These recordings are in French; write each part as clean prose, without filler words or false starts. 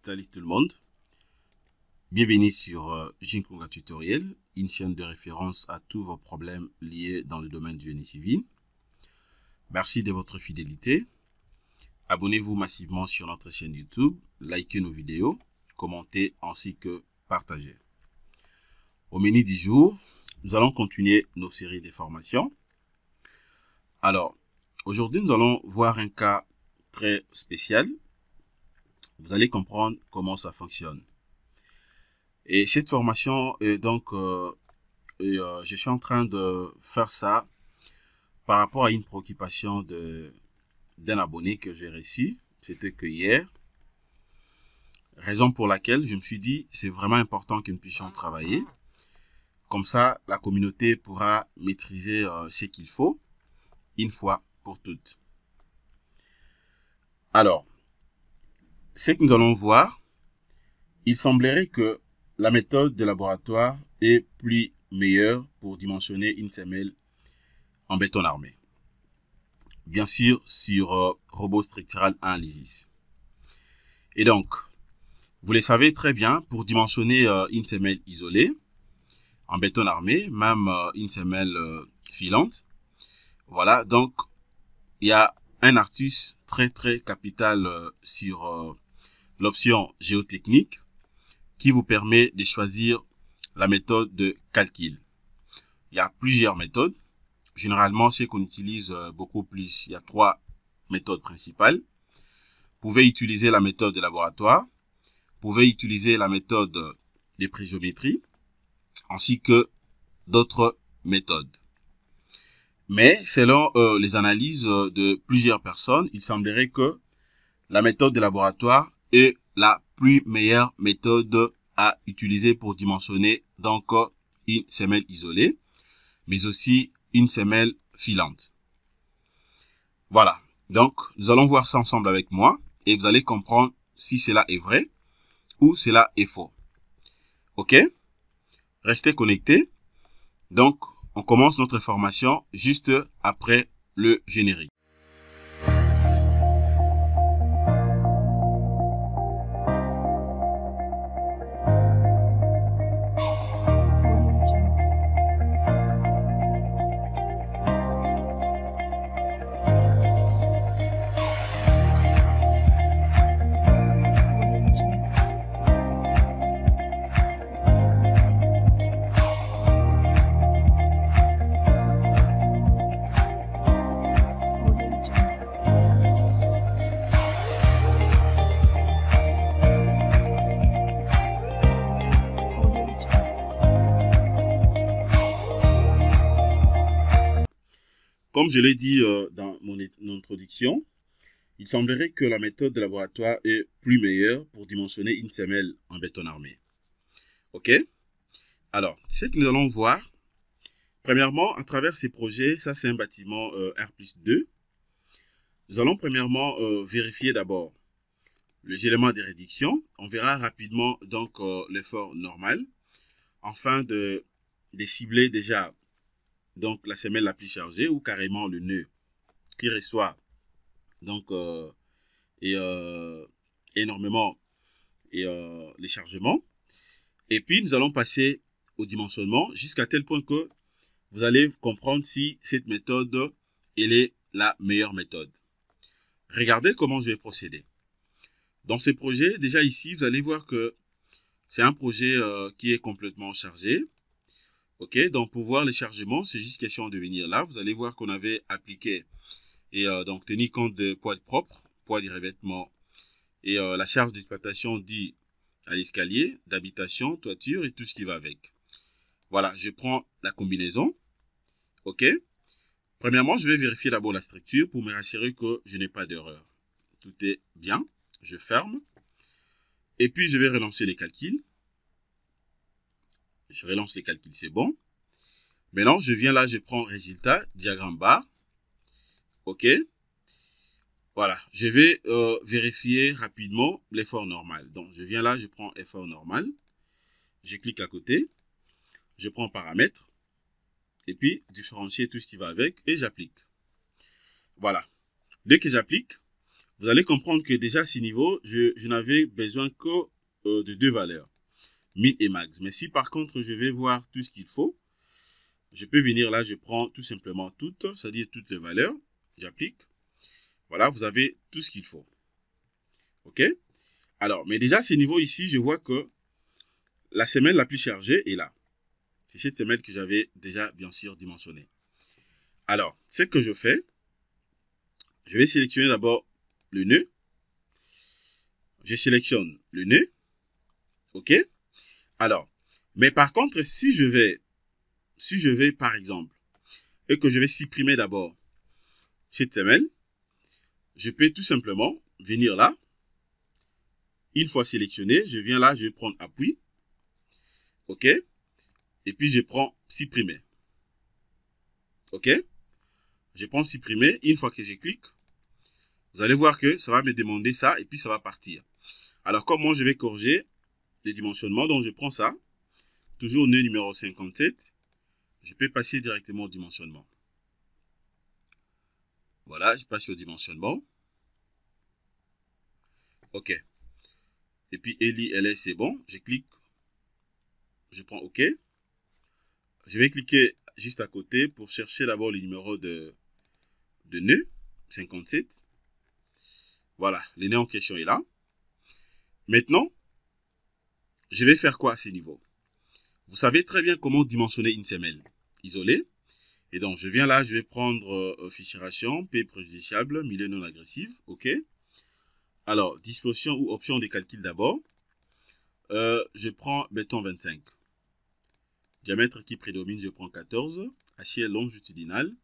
Salut tout le monde, bienvenue sur Jinkonga Tutoriel, une chaîne de référence à tous vos problèmes liés dans le domaine du génie civil. Merci de votre fidélité. Abonnez-vous massivement sur notre chaîne YouTube, likez nos vidéos, commentez ainsi que partagez. Au menu du jour, nous allons continuer nos séries de formations. Alors, aujourd'hui, nous allons voir un cas très spécial. Vous allez comprendre comment ça fonctionne. Et cette formation, je suis en train de faire ça par rapport à une préoccupation d'un abonné que j'ai reçu. C'était que hier. Raison pour laquelle je me suis dit, c'est vraiment important que nous puissions travailler. Comme ça, la communauté pourra maîtriser ce qu'il faut une fois pour toutes. Alors, ce que nous allons voir, il semblerait que la méthode de laboratoire est plus meilleure pour dimensionner une semelle en béton armé. Bien sûr, sur robot structural analysis. Et donc, vous le savez très bien, pour dimensionner une semelle isolée, en béton armé, même une semelle filante, voilà, donc, il y a un astuce très capital sur l'option géotechnique qui vous permet de choisir la méthode de calcul. Il y a plusieurs méthodes. Généralement, ce qu'on utilise beaucoup plus, il y a 3 méthodes principales. Vous pouvez utiliser la méthode de laboratoire, vous pouvez utiliser la méthode de prégéométrie, ainsi que d'autres méthodes. Mais selon les analyses de plusieurs personnes, il semblerait que la méthode de laboratoire est la plus meilleure méthode à utiliser pour dimensionner donc une semelle isolée, mais aussi une semelle filante. Voilà, donc nous allons voir ça ensemble avec moi et vous allez comprendre si cela est vrai ou cela est faux. Ok? Restez connectés. Donc, on commence notre formation juste après le générique. Comme je l'ai dit dans mon introduction, il semblerait que la méthode de laboratoire est plus meilleure pour dimensionner une semelle en béton armé. Ok? Alors, ce que nous allons voir, premièrement, à travers ces projets, ça c'est un bâtiment R+2. Nous allons premièrement vérifier d'abord les éléments de réduction. On verra rapidement donc l'effort normal, afin de cibler déjà donc la semelle la plus chargée ou carrément le nœud qui reçoit donc énormément les chargements. Et puis nous allons passer au dimensionnement jusqu'à tel point que vous allez comprendre si cette méthode elle est la meilleure méthode. Regardez comment je vais procéder. Dans ce projet, déjà ici, vous allez voir que c'est un projet qui est complètement chargé. Ok, donc pour voir les chargements, c'est juste question de venir là. Vous allez voir qu'on avait appliqué et donc tenir compte de poids propre, poids du revêtement et la charge d'exploitation dit à l'escalier, d'habitation, toiture et tout ce qui va avec. Voilà, je prends la combinaison. Ok. Premièrement, je vais vérifier d'abord la structure pour me rassurer que je n'ai pas d'erreur. Tout est bien. Je ferme. Et puis, je vais relancer les calculs. Je relance les calculs, c'est bon. Maintenant, je viens là, je prends résultat, diagramme barre. OK. Voilà, je vais vérifier rapidement l'effort normal. Donc, je viens là, je prends effort normal. Je clique à côté. Je prends paramètres. Et puis, différencier tout ce qui va avec et j'applique. Voilà. Dès que j'applique, vous allez comprendre que déjà à ce niveau, je n'avais besoin que de 2 valeurs, min et max. Mais si par contre, je vais voir tout ce qu'il faut, je peux venir là, je prends tout simplement toutes, c'est-à-dire toutes les valeurs, j'applique. Voilà, vous avez tout ce qu'il faut. OK? Alors, mais déjà à ce niveau ici, je vois que la semaine la plus chargée est là. C'est cette semaine que j'avais déjà bien sûr dimensionnée. Alors, ce que je fais, je vais sélectionner d'abord le nœud. Je sélectionne le nœud. OK? Alors, mais par contre, si je vais par exemple, et que je vais supprimer d'abord cette semaine, je peux tout simplement venir là. Une fois sélectionné, je viens là, je vais prendre appui. OK? Et puis je prends supprimer. OK? Je prends supprimer. Une fois que je clique, vous allez voir que ça va me demander ça et puis ça va partir. Alors, comment je vais corriger les dimensionnements? Donc, je prends ça. Toujours nœud numéro 57. Je peux passer directement au dimensionnement. Voilà, je passe au dimensionnement. OK. Et puis, Eli, LS, c'est bon. Je clique. Je prends OK. Je vais cliquer juste à côté pour chercher d'abord le numéro de nœud 57. Voilà, le nœud en question est là. Maintenant, je vais faire quoi à ce niveau? Vous savez très bien comment dimensionner une semelle isolée. Et donc, je viens là, je vais prendre fissuration, P préjudiciable, milieu non agressif. OK. Alors, disposition ou option de calcul d'abord. Je prends béton 25. Diamètre qui prédomine, je prends 14. Acier longitudinal.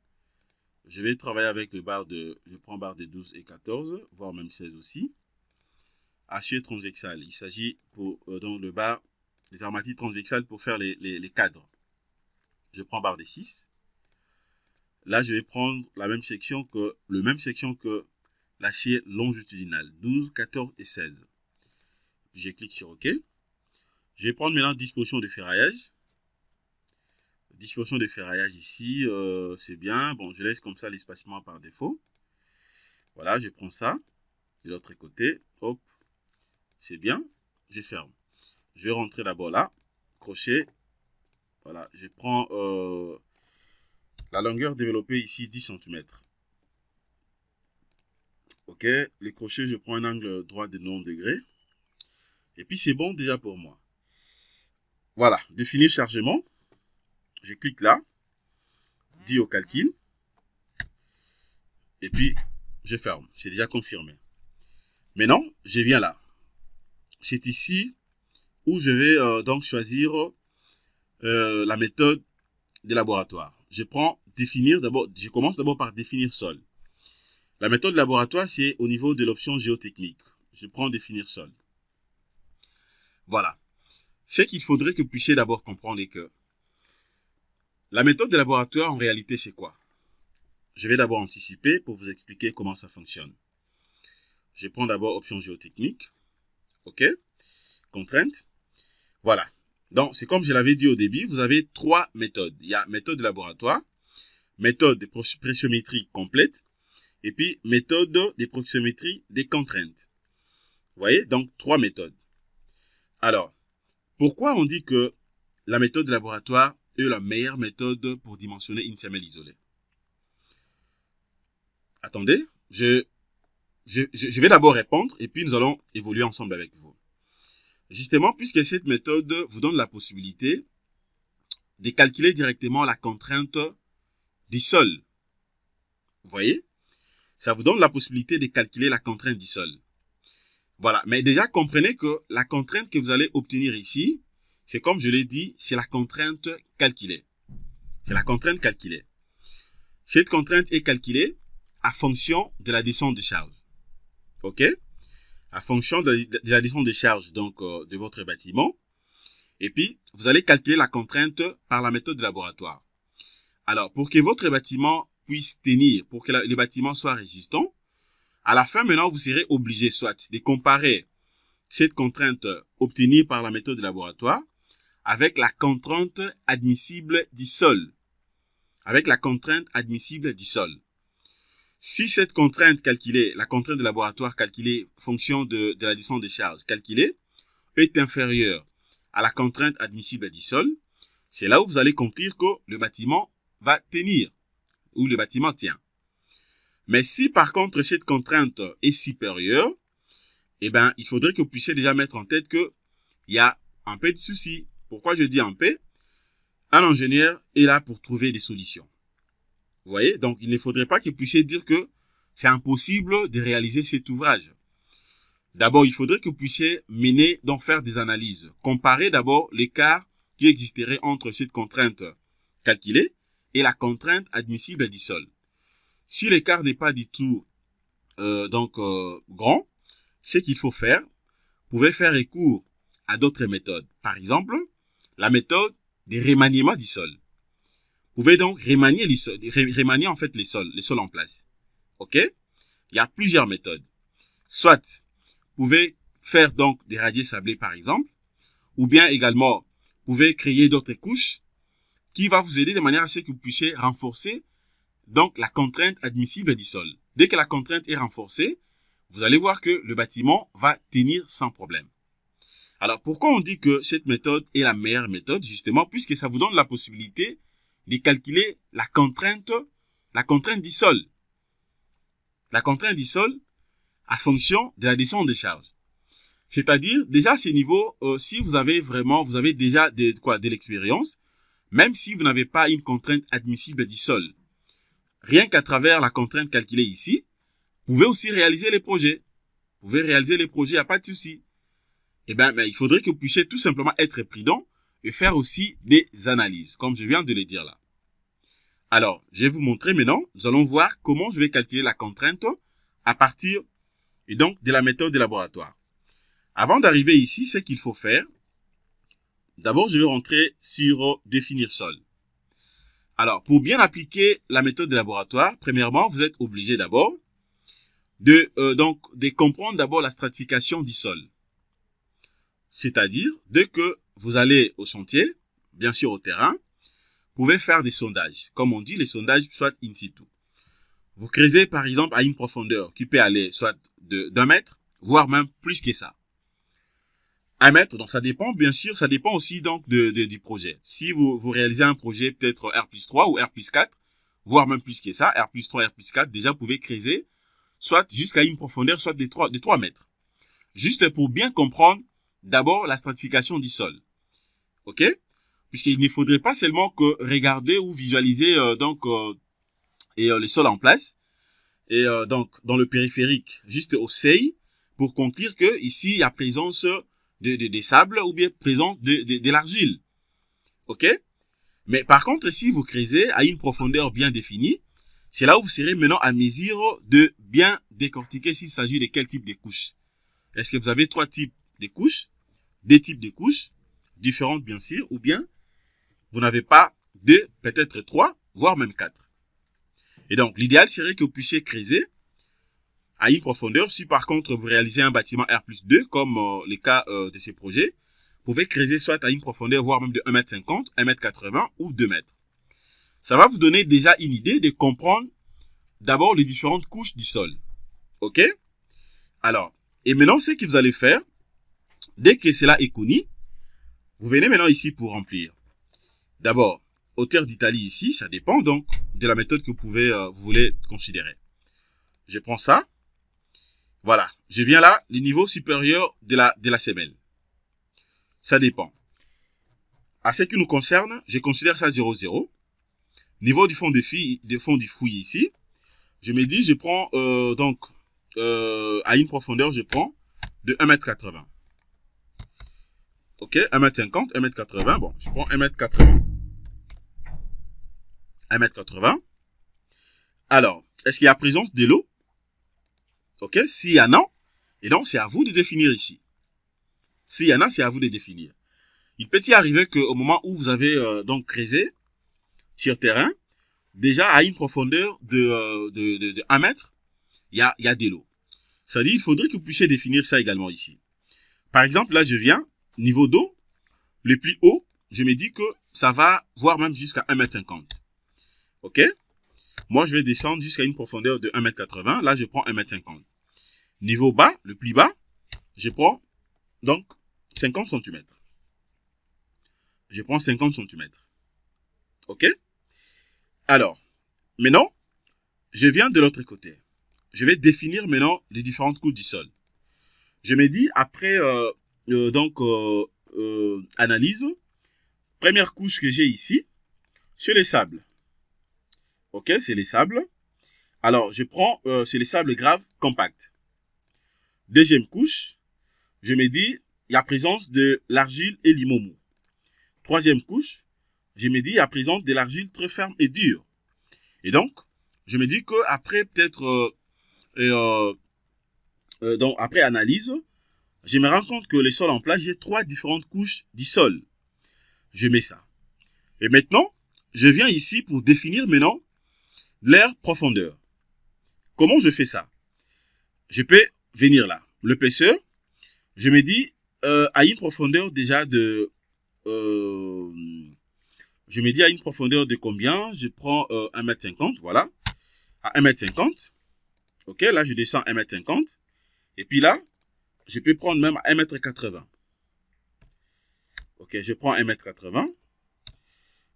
Je vais travailler avec le barre de... Je prends barre de 12 et 14, voire même 16 aussi. Acier transversal. Il s'agit pour donc le barre, les armatures transversales pour faire les cadres. Je prends barre de 6. Là, je vais prendre la même section que l'acier longitudinal. 12, 14 et 16. Je clique sur OK. Je vais prendre maintenant disposition de ferraillage. Disposition de ferraillage ici, c'est bien. Bon, je laisse comme ça l'espacement par défaut. Voilà, je prends ça. De l'autre côté, hop, c'est bien. Je ferme. Je vais rentrer d'abord là. Crochet. Voilà, je prends la longueur développée ici, 10 cm. OK, les crochets, je prends un angle droit de 90 degrés. Et puis, c'est bon déjà pour moi. Voilà, définir chargement. Je clique là. Dit au calcul. Et puis, je ferme. C'est déjà confirmé. Maintenant, je viens là. C'est ici où je vais donc choisir la méthode de laboratoire. Je prends définir d'abord. Je commence d'abord par définir sol. La méthode de laboratoire, c'est au niveau de l'option géotechnique. Je prends définir sol. Voilà. Ce qu'il faudrait que vous puissiez d'abord comprendre est que la méthode de laboratoire, en réalité, c'est quoi? Je vais d'abord anticiper pour vous expliquer comment ça fonctionne. Je prends d'abord option géotechnique. OK. Contrainte. Voilà. Donc, c'est comme je l'avais dit au début, vous avez 3 méthodes. Il y a méthode de laboratoire, méthode de pressiométrie complète, et puis méthode de pressiométrie des contraintes. Vous voyez? Donc, 3 méthodes. Alors, pourquoi on dit que la méthode de laboratoire est la meilleure méthode pour dimensionner une semelle isolée? Attendez, je vais d'abord répondre et puis nous allons évoluer ensemble avec vous. Justement, puisque cette méthode vous donne la possibilité de calculer directement la contrainte du sol. Vous voyez? Ça vous donne la possibilité de calculer la contrainte du sol. Voilà, mais déjà comprenez que la contrainte que vous allez obtenir ici, c'est comme je l'ai dit, c'est la contrainte calculée. C'est la contrainte calculée. Cette contrainte est calculée à fonction de la descente de charge. OK? À fonction de la descente de charge donc, de votre bâtiment. Et puis, vous allez calculer la contrainte par la méthode de laboratoire. Alors, pour que votre bâtiment puisse tenir, pour que le bâtiment soit résistant, à la fin, maintenant, vous serez obligé soit de comparer cette contrainte obtenue par la méthode de laboratoire avec la contrainte admissible du sol. Avec la contrainte admissible du sol. Si cette contrainte calculée, la contrainte de laboratoire calculée fonction de la distance des charges calculée est inférieure à la contrainte admissible du sol, c'est là où vous allez conclure que le bâtiment va tenir, ou le bâtiment tient. Mais si par contre cette contrainte est supérieure, eh ben, il faudrait que vous puissiez déjà mettre en tête que il y a un peu de soucis. Pourquoi je dis un peu? Un ingénieur est là pour trouver des solutions. Vous voyez? Donc, il ne faudrait pas que vous puissiez dire que c'est impossible de réaliser cet ouvrage. D'abord, il faudrait que vous puissiez mener, donc faire des analyses. Comparer d'abord l'écart qui existerait entre cette contrainte calculée et la contrainte admissible du sol. Si l'écart n'est pas du tout grand, ce qu'il faut faire, vous pouvez faire recours à d'autres méthodes. Par exemple, la méthode de remaniement du sol. Vous pouvez donc remanier en fait les sols en place. OK? Il y a plusieurs méthodes. Soit, vous pouvez faire donc des radiers sablés par exemple, ou bien également, vous pouvez créer d'autres couches qui va vous aider de manière à ce que vous puissiez renforcer donc la contrainte admissible du sol. Dès que la contrainte est renforcée, vous allez voir que le bâtiment va tenir sans problème. Alors, pourquoi on dit que cette méthode est la meilleure méthode? Justement, puisque ça vous donne la possibilité de calculer la contrainte du sol. La contrainte du sol à fonction de la distance des charges. C'est-à-dire, déjà à ce niveau, si vous avez déjà de l'expérience, même si vous n'avez pas une contrainte admissible du sol, rien qu'à travers la contrainte calculée ici, vous pouvez aussi réaliser les projets. Vous pouvez réaliser les projets, il n'y a pas de souci. Eh bien, il faudrait que vous puissiez tout simplement être prudent et faire aussi des analyses, comme je viens de le dire là. Alors, je vais vous montrer maintenant, nous allons voir comment je vais calculer la contrainte à partir et donc de la méthode de laboratoire. Avant d'arriver ici, ce qu'il faut faire, d'abord je vais rentrer sur définir sol. Alors, pour bien appliquer la méthode de laboratoire, premièrement, vous êtes obligé d'abord de comprendre d'abord la stratification du sol. C'est-à-dire, dès que vous allez au chantier, bien sûr au terrain, vous pouvez faire des sondages. Comme on dit, les sondages soit in situ. Vous creusez par exemple à une profondeur qui peut aller soit d'1 mètre, voire même plus que ça. 1 mètre, donc ça dépend, bien sûr, ça dépend aussi donc du projet. Si vous réalisez un projet peut-être R+3 ou R+4, voire même plus que ça, R+3, R+4, déjà vous pouvez creuser soit jusqu'à une profondeur, soit de 3 mètres. Juste pour bien comprendre d'abord la stratification du sol. OK? Puisqu'il ne faudrait pas seulement que regarder ou visualiser les sols en place et donc dans le périphérique, juste au seuil, pour conclure que ici il y a présence des sables ou bien présence de l'argile. OK? Mais par contre, si vous creusez à une profondeur bien définie, c'est là où vous serez maintenant à mesure de bien décortiquer s'il s'agit de quel type de couche. Est-ce que vous avez 3 types de couches, des types de couches, différentes bien sûr, ou bien vous n'avez pas 2, peut-être 3, voire même 4. Et donc, l'idéal serait que vous puissiez creuser à une profondeur. Si par contre vous réalisez un bâtiment R+2, comme le cas de ces projets, vous pouvez creuser soit à une profondeur, voire même de 1,50 m, 1,80 m ou 2 mètres. Ça va vous donner déjà une idée de comprendre d'abord les différentes couches du sol. OK? Alors, et maintenant, ce que vous allez faire, dès que cela est connu, vous venez maintenant ici pour remplir. D'abord, hauteur d'Italie ici, ça dépend donc de la méthode que vous voulez considérer. Je prends ça. Voilà, je viens là, le niveau supérieur de la semelle. Ça dépend. À ce qui nous concerne, je considère ça 0,0. Niveau du fond du fouille ici, je me dis, je prends à une profondeur, je prends de 1,80 m. OK, 1,50 m, 1,80 m. Bon, je prends 1,80 m. 1,80 m. Alors, est-ce qu'il y a présence de l'eau? OK, s'il y en a, et donc c'est à vous de définir ici. S'il y en a, c'est à vous de définir. Il peut y arriver qu'au moment où vous avez donc creusé sur terrain, déjà à une profondeur de 1 mètre, il y a de l'eau. Ça dit, il faudrait que vous puissiez définir ça également ici. Par exemple, là je viens, niveau d'eau, le plus haut, je me dis que ça va voir même jusqu'à 1,50 m. OK? Moi, je vais descendre jusqu'à une profondeur de 1,80 m. Là, je prends 1,50 m. Niveau bas, le plus bas, je prends donc 50 cm. Je prends 50 cm. OK? Alors, maintenant, je viens de l'autre côté. Je vais définir maintenant les différentes couches du sol. Je me dis, après analyse, première couche que j'ai ici, c'est les sables. OK, c'est les sables. Alors, je prends, c'est les sables graves compacts. Deuxième couche, je me dis, il y a présence de l'argile et l'imomou. Troisième couche, je me dis, il y a présence de l'argile très ferme et dure. Et donc, je me dis qu'après peut-être, donc après analyse, je me rends compte que le sol en place, j'ai 3 différentes couches du sol. Je mets ça. Et maintenant, je viens ici pour définir maintenant l'air profondeur. Comment je fais ça? Je peux venir là. L'épaisseur, je me dis, à une profondeur déjà de... je me dis à une profondeur de combien? Je prends 1,50 m, voilà. À 1,50 m. OK, là, je descends 1,50 m. Et puis là, je peux prendre même à 1,80 m. OK, je prends 1,80 m.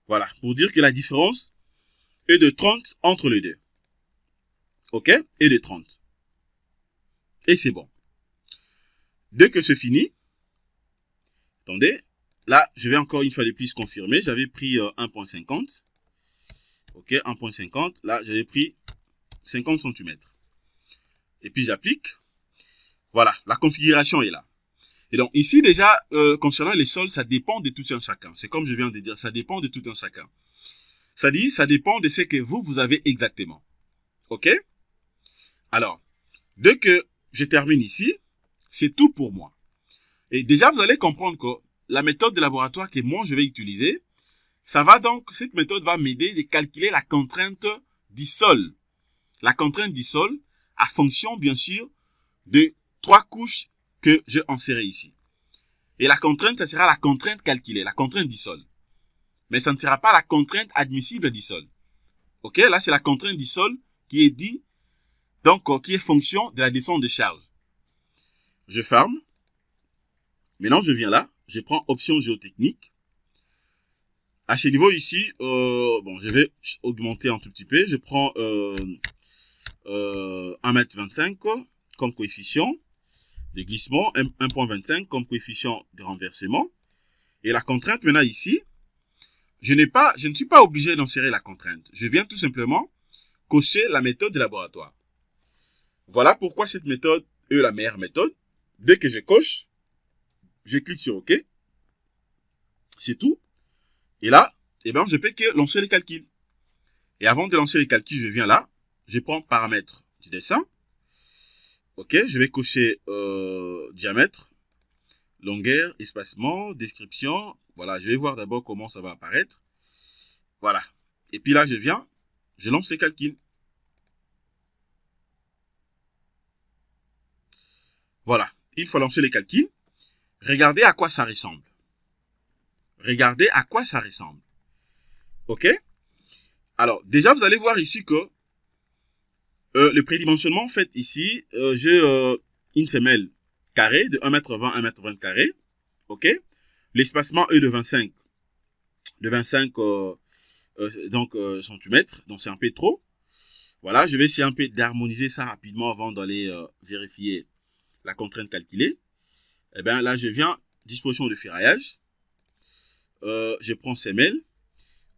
Voilà, pour dire que la différence est de 30 entre les deux. OK, et de 30. Et c'est bon. Dès que c'est fini, attendez, là, je vais encore une fois de plus confirmer. J'avais pris 1,50. OK, 1,50. Là, j'avais pris 50 cm. Et puis, j'applique. Voilà, la configuration est là. Et donc, ici, déjà, concernant les sols, ça dépend de tout un chacun. C'est comme je viens de dire, ça dépend de tout un chacun. Ça dit, ça dépend de ce que vous avez exactement. OK? Alors, dès que je termine ici, c'est tout pour moi. Et déjà, vous allez comprendre que la méthode de laboratoire que moi, je vais utiliser, ça va donc, cette méthode va m'aider de calculer la contrainte du sol. La contrainte du sol, à fonction, bien sûr, de 3 couches que j'ai insérées ici. Et la contrainte, ça sera la contrainte calculée, la contrainte du sol. Mais ça ne sera pas la contrainte admissible du sol. OK? Là, c'est la contrainte du sol qui est dit, donc, qui est fonction de la descente de charge. Je ferme. Maintenant, je viens là. Je prends option géotechnique. À ce niveau ici, bon, je vais augmenter un tout petit peu. Je prends 1,25 m comme coefficient de glissement, 1,25 comme coefficient de renversement. Et la contrainte maintenant ici, je ne suis pas obligé d'insérer la contrainte. Je viens tout simplement cocher la méthode de laboratoire. Voilà pourquoi cette méthode est la meilleure méthode. Dès que je coche, je clique sur OK. C'est tout. Et là, eh ben, je peux que lancer les calculs. Et avant de lancer les calculs, je viens là. Je prends paramètres du dessin. OK, je vais cocher diamètre, longueur, espacement, description. Voilà, je vais voir d'abord comment ça va apparaître. Voilà. Et puis là, je viens, je lance les calculs. Voilà. Une fois lancé les calculs, regardez à quoi ça ressemble. Regardez à quoi ça ressemble. OK? Alors, déjà, vous allez voir ici que le prédimensionnement fait ici, j'ai une semelle carrée de 1,20 m, 1,20 m carré. OK? L'espacement est de 25 centimètres. Donc, c'est un peu trop. Voilà, je vais essayer un peu d'harmoniser ça rapidement avant d'aller vérifier la contrainte calculée. Eh bien, là, je viens, disposition de ferraillage. Je prends semelle.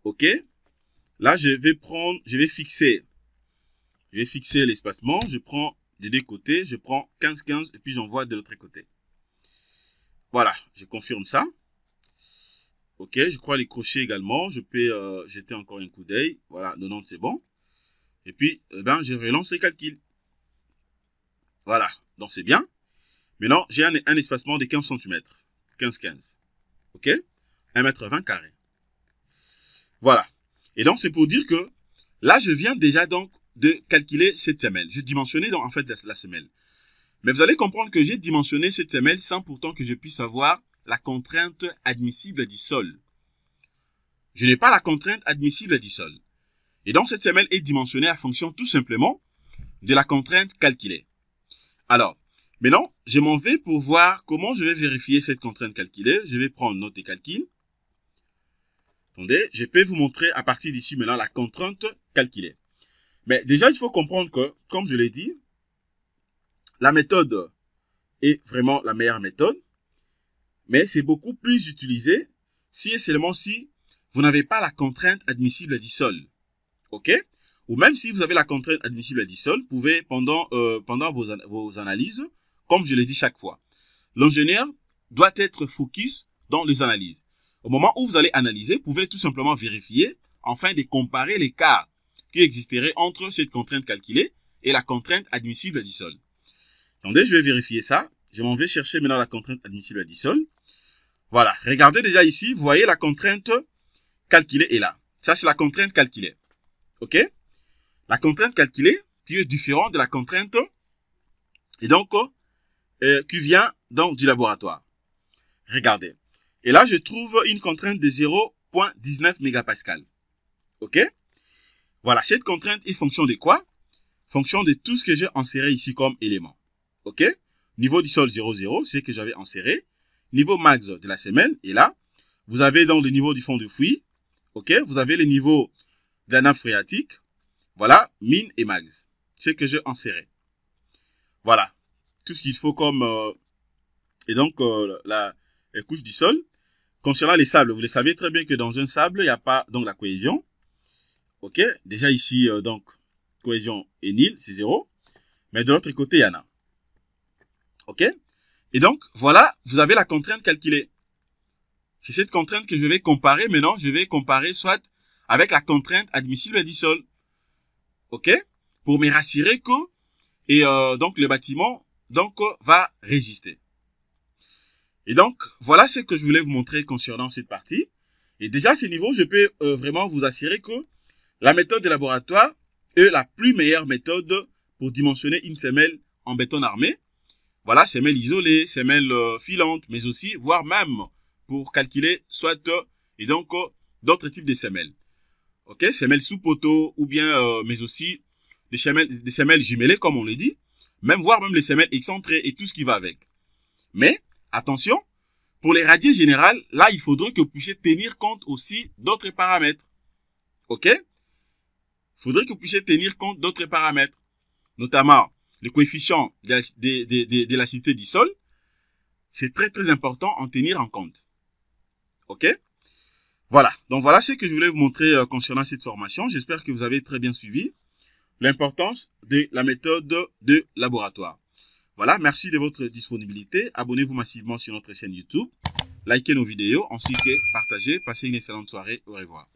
OK. Là, je vais fixer l'espacement. Je prends des deux côtés. Je prends 15, 15 et puis j'envoie de l'autre côté. Voilà, je confirme ça. OK, je crois les crochets également. Je peux jeter encore un coup d'œil. Voilà, 90, c'est bon. Et puis, eh ben, je relance les calculs. Voilà, donc c'est bien. Maintenant, j'ai un espacement de 15 cm. 15, 15. OK? 1,20 m carré. Voilà. Et donc, c'est pour dire que là, je viens déjà donc de calculer cette semelle. Je dimensionnais donc en fait la semelle. Mais vous allez comprendre que j'ai dimensionné cette semelle sans pourtant que je puisse avoir la contrainte admissible du sol. Je n'ai pas la contrainte admissible du sol. Et donc, cette semelle est dimensionnée en fonction tout simplement de la contrainte calculée. Alors, maintenant, je m'en vais pour voir comment je vais vérifier cette contrainte calculée. Je vais prendre note et calcul. Attendez, je peux vous montrer à partir d'ici maintenant la contrainte calculée. Mais déjà, il faut comprendre que, comme je l'ai dit, la méthode est vraiment la meilleure méthode. Mais c'est beaucoup plus utilisé si et seulement si vous n'avez pas la contrainte admissible du sol. OK? Ou même si vous avez la contrainte admissible du sol, vous pouvez, pendant vos analyses, comme je l'ai dit chaque fois, l'ingénieur doit être focus dans les analyses. Au moment où vous allez analyser, vous pouvez tout simplement vérifier afin de comparer l'écart qui existerait entre cette contrainte calculée et la contrainte admissible du sol. Attendez, je vais vérifier ça. Je m'en vais chercher maintenant la contrainte admissible du sol. Voilà, regardez déjà ici, vous voyez la contrainte calculée est là. Ça, c'est la contrainte calculée. OK? La contrainte calculée qui est différente de la contrainte et donc qui vient donc du laboratoire. Regardez. Et là, je trouve une contrainte de 0,19 mégapascal. OK? Voilà, cette contrainte est fonction de quoi? Fonction de tout ce que j'ai inséré ici comme élément. OK? Niveau du sol 0,0, c'est ce que j'avais inséré. Niveau max de la semelle est là. Vous avez donc le niveau du fond de fouille. OK? Vous avez le niveau de la nappe phréatique. Voilà, min et max. C'est ce que j'ai inséré. Voilà. Tout ce qu'il faut comme... et donc, la couche du sol. Concernant les sables, vous le savez très bien que dans un sable, il n'y a pas donc la cohésion. OK? Déjà ici, donc, cohésion est nil, c'est 0. Mais de l'autre côté, il y en a. OK? Et donc, voilà, vous avez la contrainte calculée. C'est cette contrainte que je vais comparer. Maintenant, je vais comparer soit avec la contrainte admissible du sol. OK? Pour me rassurer que donc le bâtiment donc va résister. Et donc, voilà ce que je voulais vous montrer concernant cette partie. Et déjà, à ce niveau, je peux vraiment vous assurer que la méthode de laboratoire est la plus meilleure méthode pour dimensionner une semelle en béton armé. Voilà, semelle isolée, semelle filante, mais aussi, voire même pour calculer soit et donc d'autres types de semelles. OK, semelles sous poteau ou bien, mais aussi des semelles jumelées, comme on le dit, même voire même les semelles excentrées et tout ce qui va avec. Mais attention, pour les radiers générales, là, il faudrait que vous puissiez tenir compte aussi d'autres paramètres. OK? Il faudrait que vous puissiez tenir compte d'autres paramètres, notamment le coefficient de l'acidité du sol. C'est très, très important en tenir en compte. OK? Voilà. Donc, voilà ce que je voulais vous montrer concernant cette formation. J'espère que vous avez très bien suivi l'importance de la méthode de laboratoire. Voilà, merci de votre disponibilité. Abonnez-vous massivement sur notre chaîne YouTube. Likez nos vidéos, ainsi que partagez. Passez une excellente soirée. Au revoir.